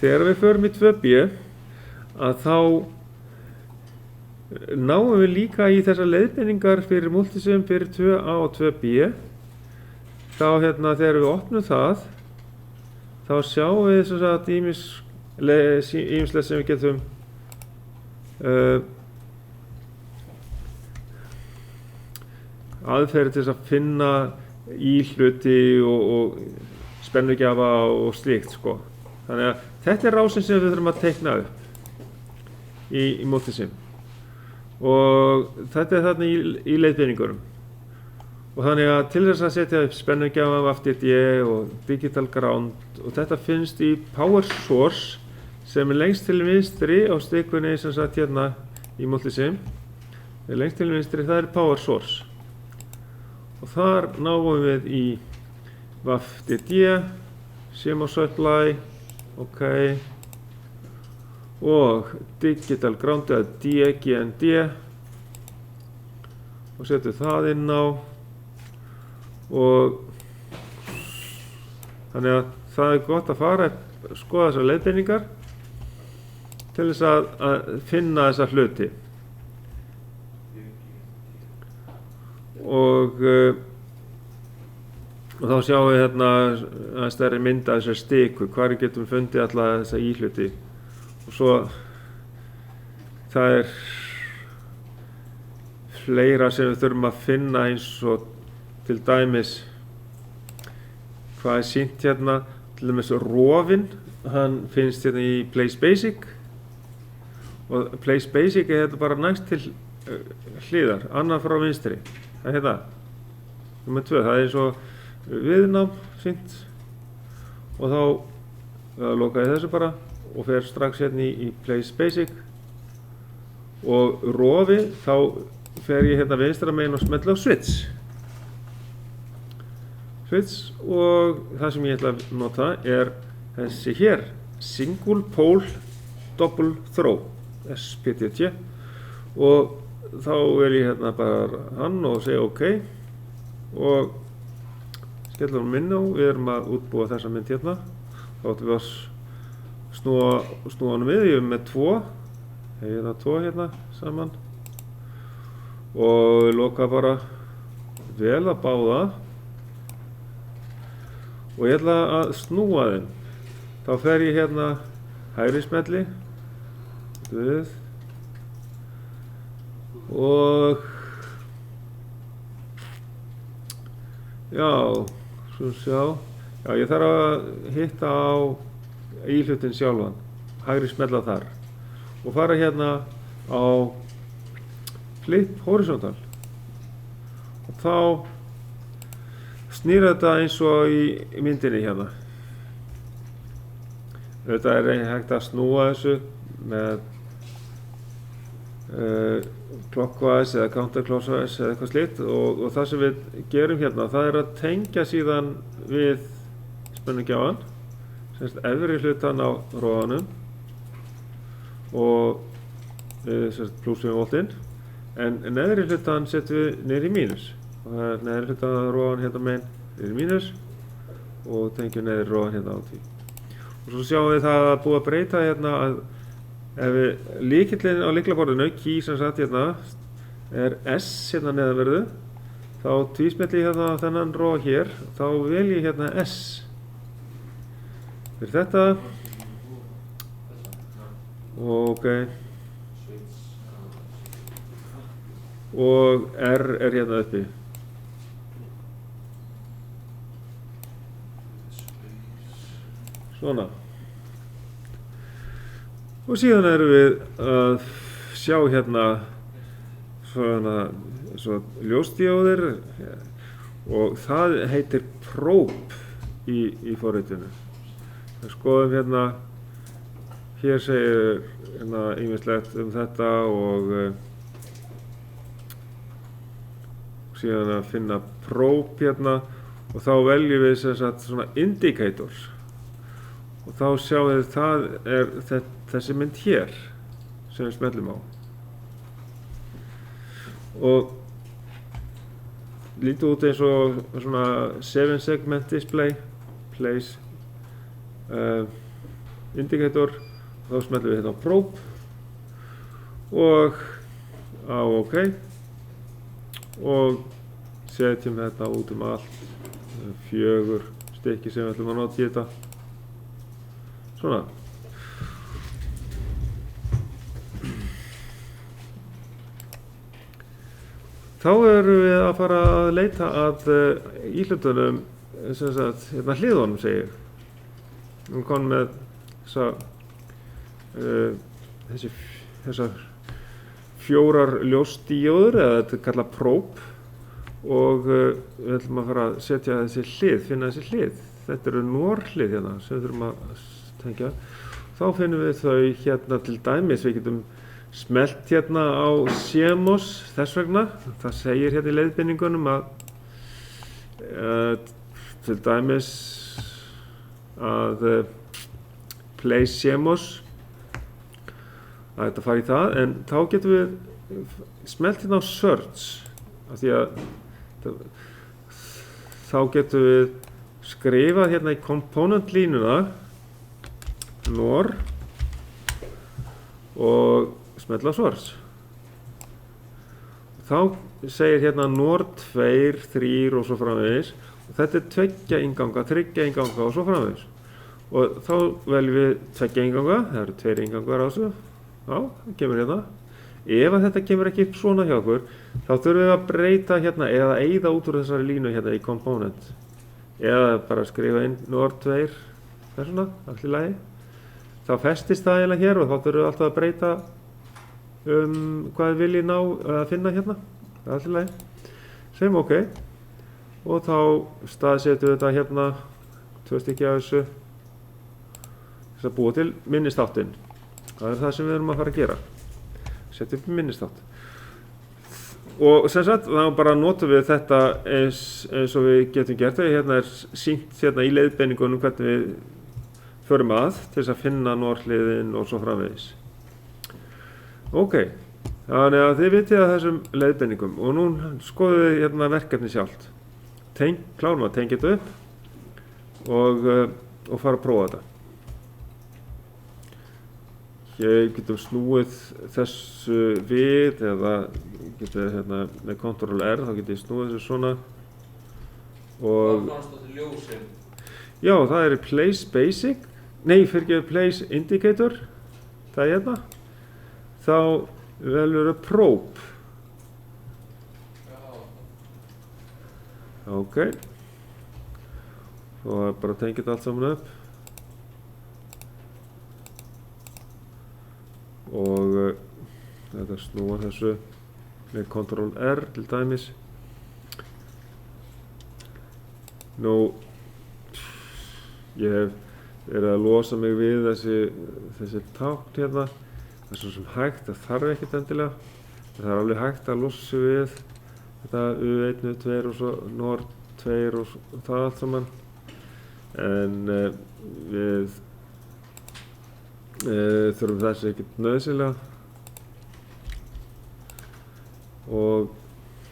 þegar við förum í 2B að þá náum við líka í þessar leiðbeiningar fyrir Multisim fyrir 2A og 2B. Þá þegar við opnum það þá sjáum við sem sagt ýmislegt sem við getum aðferðir til þess að finna íhluti og spennugjafa og slíkt sko. Þannig að þetta er rásin sem við þurfum að teikna upp í Multisim og þetta er þarna í leiðbeiningunum. Og þannig að til þess að setja upp spennugjafa, VAFDD og Digital Ground og þetta finnst í Power Source sem er lengst til vinstri á stikunni sem sagt hérna í Multisim. Lengst til vinstri það er Power Source. Og þar náum við í VAFDD, CMOS Supply, ok, og Digital Ground eða DGND og setjum það inn á og þannig að það er gott að fara að skoða þessar leiðbeiningar til þess að finna þessa hluti. Og þá sjáum við hérna að stærri mynd af þessari stiku, hvar við getum fundið alla þessa íhluti og svo það er fleira sem við þurfum að finna eins og til dæmis hvað er sýnt hérna, til dæmis rofinn, hann finnst hérna í Place Basic og Place Basic er hérna bara næst til hliðar, annar frá vinstri. Það er hérna, nummer 2, það er eins og viðnám sýnt og þá loka ég þessu bara og fer strax hérna í Place Basic og rofi, þá fer ég hérna vinstra megin og smetla á Switch og það sem ég ætla að nota er þessi hér, Single Pole Double Throw, SPTT og þá ég hérna bara hann og segja ok og skella hún inn á, við erum að útbúa þessa mynd hérna, þá ætlum við að snúa hann við, ég er með 2, hérna 2 hérna saman og loka bara vel að báða og ég ætla að snúa þeim, þá fer ég hérna hægri smelli við og já, ég þarf að hitta á íhlutin sjálfan, hægri smella þar og fara hérna á Flip Horizontal og þá snýr þetta eins og í myndinni hérna. Þetta er hægt að snúa þessu með clockwise eða counterclockwise eða eitthvað slíkt og það sem við gerum hérna það er að tengja síðan við spennugjafann, semst efri hlutan á rofanum og semst pluss 5 voltinn en neðri hlutan setjum við niður í mínus og það er neðri hlutan á rofan hérna megin niður í mínus og tengjum neðri rofan hérna á því og svo sjáum við það að búið að breyta hérna að ef við lykillinn á lyklaborðinu, key sem sagt hérna, er S hérna neðanverðu, þá tvísmelli ég hérna þennan rof hér, þá vel ég hérna S. Fyrir þetta. Ok. Og R er hérna uppi. Svona. Og síðan erum við að sjá hérna svona ljósdióðir og það heitir Probe í forritinu. Við skoðum hérna, hér segir hérna ýmislegt þetta og síðan að finna Probe hérna og þá veljum við sem sagt svona indicators og þá sjáum við það er þessi mynd hér sem við smellum á og lítið út eins og svona 7 segment display place indicator, þá smellum við hérna á probe og á OK og setjum þetta út allt, 4 stykki sem við ætlum að nota í þetta, svona. Þá erum við að fara að leita að íhlutunum, sem sagt, hérna hliðunum segir. Við erum komin með þessar 4 ljósdíóður, eða þetta er kallað probe, og við ætlum að fara að setja þessi hlið, finna þessi hlið. Þetta eru NOR-hlið hérna sem við þurfum að tengja. Þá finnum við þau hérna til dæmis, við getum smellt hérna á CMOS þess vegna. Það segir hérna í leiðbeiningunum að til dæmis að play CMOS, að þetta fari í það, en þá getum við smellt hérna á search, af því að þá getum við skrifað hérna í component línuna NOR og smetla á search. Þá segir hérna NOR 2, 3 og svo framvegis, og þetta er 2 inganga, 3 inganga og svo framvegis. Og þá veljum við 2 inganga, það eru 2 ingangar á þessu, já, það kemur hérna. Ef að þetta kemur ekki upp svona hjá okkur, þá þurfum við að breyta hérna eða eyða út úr þessari línu hérna í component. Eða bara skrifa inn NOR 2, það er svona, allt í lagi. Þá festist það eiginlega hér og þá þurfum við alltaf að breyta hvað við viljum ná að finna hérna, það er allt í lagi. Segjum OK. Og þá staðsetjum við þetta hérna, 2 stykki af þessu, þess að búa til minnisþáttinn. Það er það sem við erum að fara að gera. Setja upp minnisþátt. Og sem sagt, þá bara notum við þetta eins og við getum gert það. Hérna er sýnt hérna í leiðbeiningunum hvernig við förum að til þess að finna NOR-hliðin og svo framvegis. OK, þannig að þið vitið að þessum leiðbeiningum og nú skoðum við hérna verkefni sjálft. Klárum að tengja þetta upp og fara að prófa þetta. Hér getum snúið þessu við eða getum hérna með Ctrl R, þá getum við snúið þessu svona og já, það er Place Basic, nei, fyrirgefðu Place Indicator, það er hérna. Þá veljum við Probe. OK. Svo er bara að tengja þetta allt saman upp. Og þetta snúa þessu með Ctrl R til dæmis. Nú, ég hef verið að losa mig við þessi tákn hérna. Það er svo sem hægt, það þarf ekkert endilega. Það er alveg hægt að losa sig við þetta U1, U2 og svo NOR 2 og það allt saman. En við þurfum þessi ekkert nauðsynlega. Og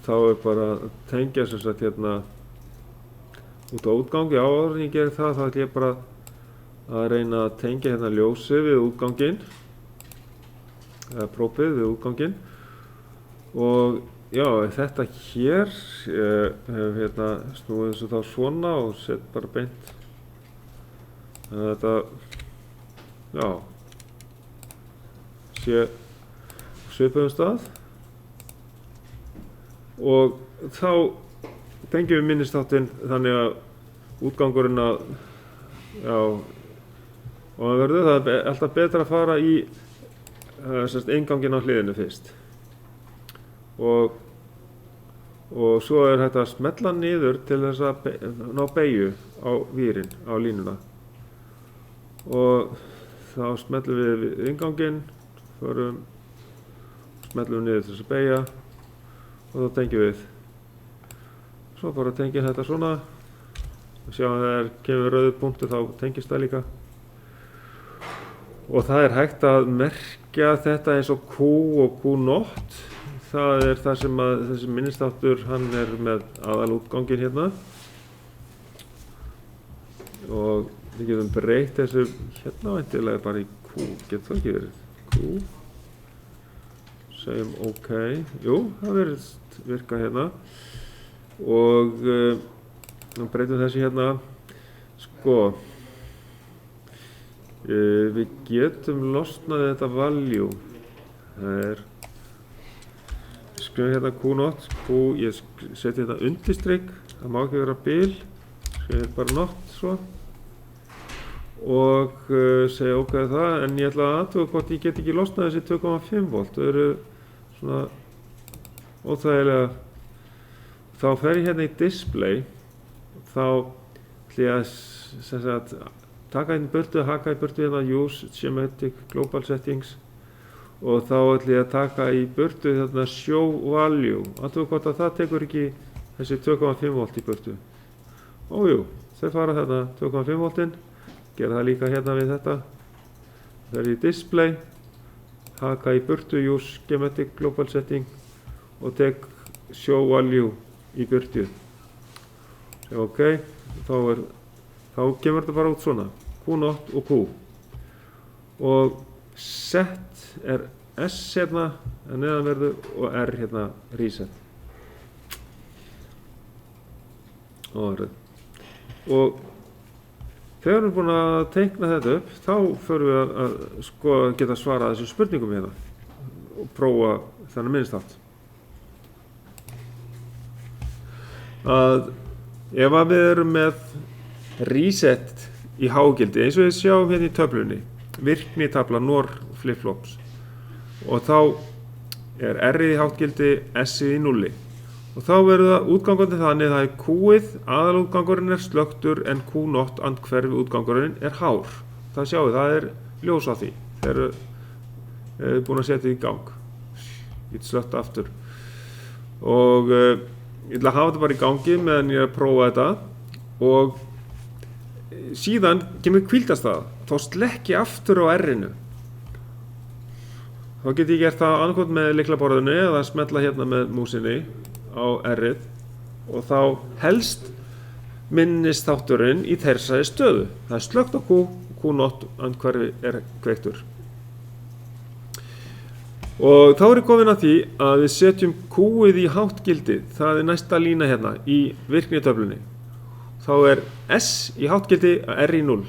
þá er bara að tengja sem sagt hérna út á útgangi. Áður en ég gerir það, þá ætlum ég bara að reyna að tengja hérna ljósið við útganginn. Eða prófið við útganginn. Og já, þetta hér, ég hef hérna snúið þessu þá svona og sett bara beint. Þannig að þetta, já, sé svipuðum stað. Og þá tengjum við minnisþáttinn þannig að útgangurinn að, já, og það er alltaf betra að fara í innganginn á hliðinu fyrst. Og svo er þetta að smella niður til þess að ná beygju á vírinn, á línuna. Og þá smellum við innganginn, smellum við niður til þess að beygja og þá tengjum við. Svo bara tengjum þetta svona. Og sjá að þegar kemur rauður punktur þá tengist það líka. Og það er hægt að merkja þetta eins og Q og Q0. Það er það sem að þessi minnisþáttur, hann er með aðalútganginn hérna. Og við getum breytt þessu hérna væntanlega bara í Q, getur það ekki verið Q, segjum OK, jú, það verður virka hérna og breytum þessu hérna, sko, við getum losnað þetta value, það skrifa hérna Q0, Q, ég seti þetta undirstrikk, það má ekki vera bil, skrifa bara not svo og segja OK það, en ég ætla að athuga hvort ég get ekki losnað þessi 2,5 volt, þau eru svona óþægilega, þá fer ég hérna í display, þá ætla ég að sem sagt, taka inn burtu, haka í burtu hérna use schematic global settings og þá ætla ég að taka í burtu þarna show value, athuga hvort að það tekur ekki þessi 2,5 volt í burtu. Ójú, þau fara þarna 2,5 voltinn, gera það líka hérna við þetta, það er í display, haka í burtu use schematic global setting og tek show value í burtu. Ok, þá kemur þetta bara út svona, Q0 og Q og set er S hérna neðanverðu og R hérna reset og þegar við erum búin að teikna þetta upp þá förum við að sko geta svarað þessum spurningum hérna og prófa þennan minnistátt að ef að við erum með reset í hágildi eins og við sjáum hérna í töflunni virkni tabla NOR flip-flops og þá er R-ið í háttgildi, S-ið í 0 og þá verður það útgangandi þannig að það er Q-ið, aðalútgangurinn er slöktur en Q0 andhverfi útgangurinn er hár. Það sjáu, það er ljós á því þegar er búin að setja í gang. Ég get slökkt aftur og ég ætla að hafa þetta bara í gangi meðan ég er að prófa þetta og síðan kemur hvíldarstaða, þá slekki aftur á R-inu. Þá get ég gert það annarkot með lyklaborðinu eða smetla hérna með músinni á R-ið og þá helst minnisþátturinn í þessari stöðu. Það er slökkt á Q, Q0 andhverfi er kveiktur. Og þá er ég komin að því að við setjum Q-ið í háttgildið, það er næsta lína hérna í virknitöflunni. Þá er S í háttgildi að R í 0.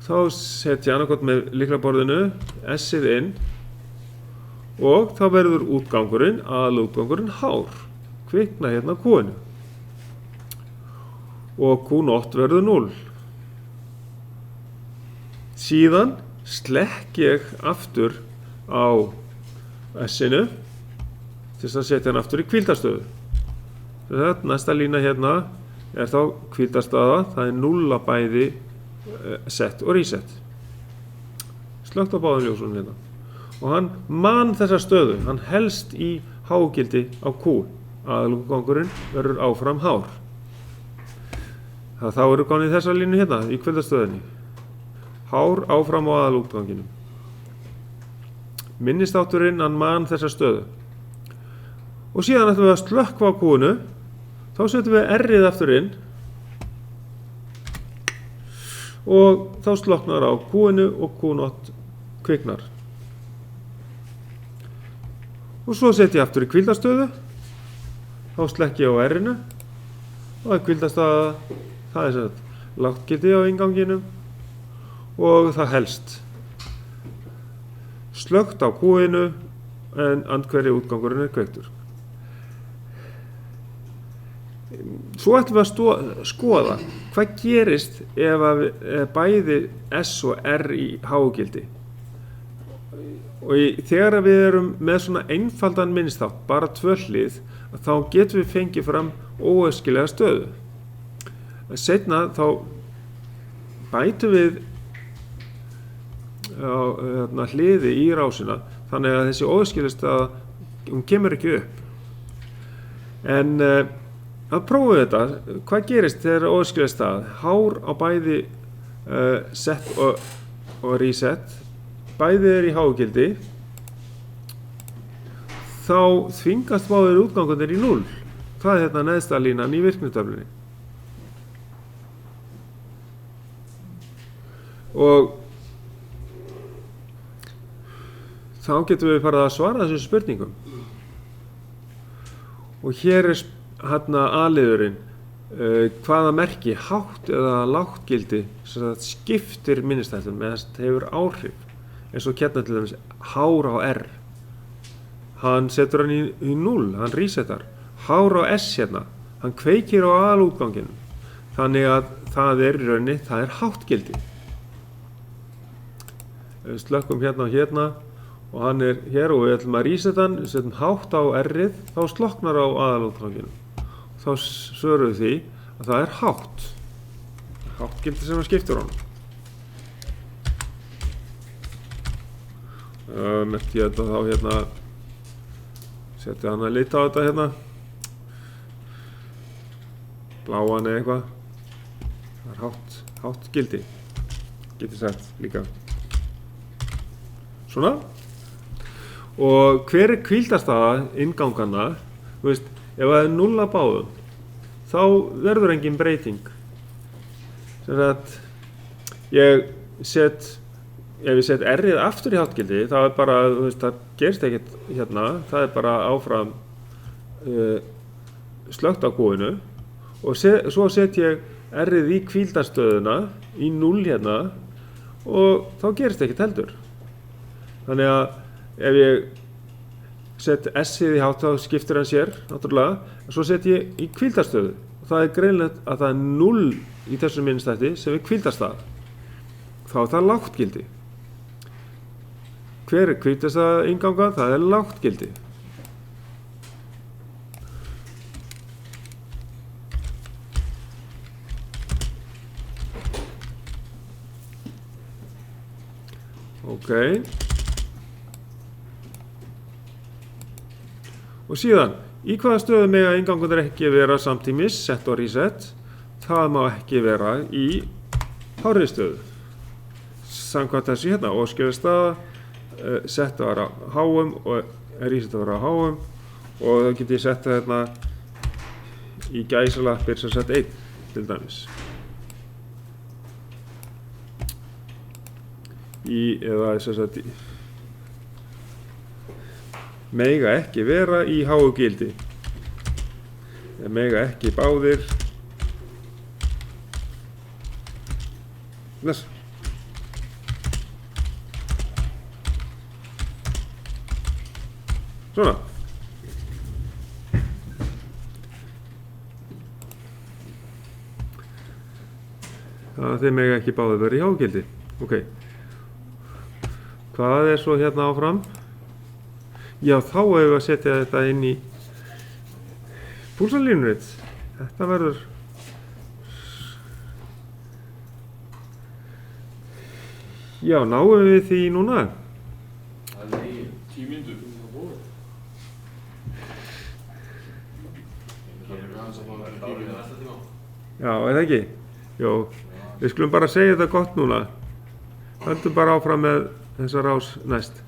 Þá setja ég annarkot með lyklaborðinu S-ið inn og þá verður útgangurinn, aðalútgangurinn hár. Kvikna hérna Q-inu. Og Q0 verður 0. Síðan slekk ég aftur á S-inu til að setja hann aftur í hvíldarstöðu. Næsta lína hérna er þá hvíldarstaða, það er 0 bæði set og reset. Slökkt á báðum ljósunum hérna. Og hann man þessa stöðu, hann helst í hágildi á Q. Aðalútgangurinn verður áfram hár. Þá eru komin í þessa línu hérna í hvíldarstöðunni. Hár áfram á aðalútganginum. Minnisþátturinn, hann man þessa stöðu. Og síðan ætlum við að slökkva á Q-inu. Þá setjum við R-ið aftur inn og þá slokknar á Q-inu og Q0 kviknar. Og svo setjum ég aftur í hvíldarstöðu, þá slekk ég á R-inu og það er hvíldarstaða, það er sem láttgildi á innganginum og það helst. Slökkt á Q-inu en andhverfi útgangurinn er kveiktur. Svo ætlum við að skoða hvað gerist ef að bæði S og R í hágildi. Og þegar við erum með svona einfaldan minnisþátt, bara 2 hlið, þá getum við fengið fram óæskilega stöðu. Seinna þá bætum við hliði í rásina, þannig að þessi óæskilega staða, hún kemur ekki upp. En að prófa þetta, hvað gerist þegar óæskilega stað? Hár á bæði set og reset, bæði er í hágildi, þá þvingast báðir útgangarnir í 0. Það er hérna neðsta línan í virknitöflunni. Og þá getum við farið að svara þessum spurningum. Og hér A-liðurinn, hvaða merki, hátt eða lágt gildi, sem sagt skiptir minnisþættinum eða hefur áhrif, eins og hérna til dæmis hár á R. Hann setur hann í 0, hann resetar. Hár á S hérna, hann kveikir á aðalútganginn. Þannig að það er í rauninni, það er hátt gildi. Við slökkum hérna og hérna og hann er hér og við ætlum að reseta hann, við setjum hátt á R-ið, þá slokknar á aðalútganginum. Þá svörum við því að það er hátt. Hátt gildi sem hann skiptir honum. Merkti ég þetta þá hérna, setja hann að lita á þetta hérna. Bláan eða eitthvað. Það er hátt gildi. Getur sagt líka. Svona. Og hver er hvíldarstaða innganganna? Þú veist, ef það er 0 að báðum, þá verður engin breyting. Sem sagt, ef ég set R-ið aftur í háttgildi, þá er bara, þú veist, það gerist ekkert hérna, það er bara áfram slökkt á kúinu og svo set ég R-ið í hvíldarstöðuna í 0 hérna og þá gerist ekkert heldur. Þannig að ef ég set S-ið í hátt, þá skiptir hann sér, náttúrulega, en svo set ég í hvíldarstöðu og það er greinilegt að það er 0 í þessum minnisþætti sem er hvíldarstaða. Þá er það lágt gildi. Hver er hvíldarstaða innganga? Það er lágt gildi. Ok. Og síðan, í hvaða stöðu mega inngangarnir ekki vera samtímis, set og reset? Það má ekki vera í hárri stöðu. Samkvæmt þessu hérna, óskiljastaða, set að vera á háum og reset að vera á háum og þá get ég sett það hérna í gæsalappir sem sett 1 til dæmis. Eða sem sagt mega ekki vera í háu gildi. Mega ekki báðir. Þess. Svona. Þeir mega ekki báðir vera í háu gildi. Ok. Hvað er svo hérna áfram? Já, þá hefur við að setja þetta inn í púlsalínurrit. Þetta verður já, náum við því núna? Það er 10 mínútur. Já, er það ekki? Jó, við skulum bara segja þetta gott núna. Höldum bara áfram með þessa rás næst.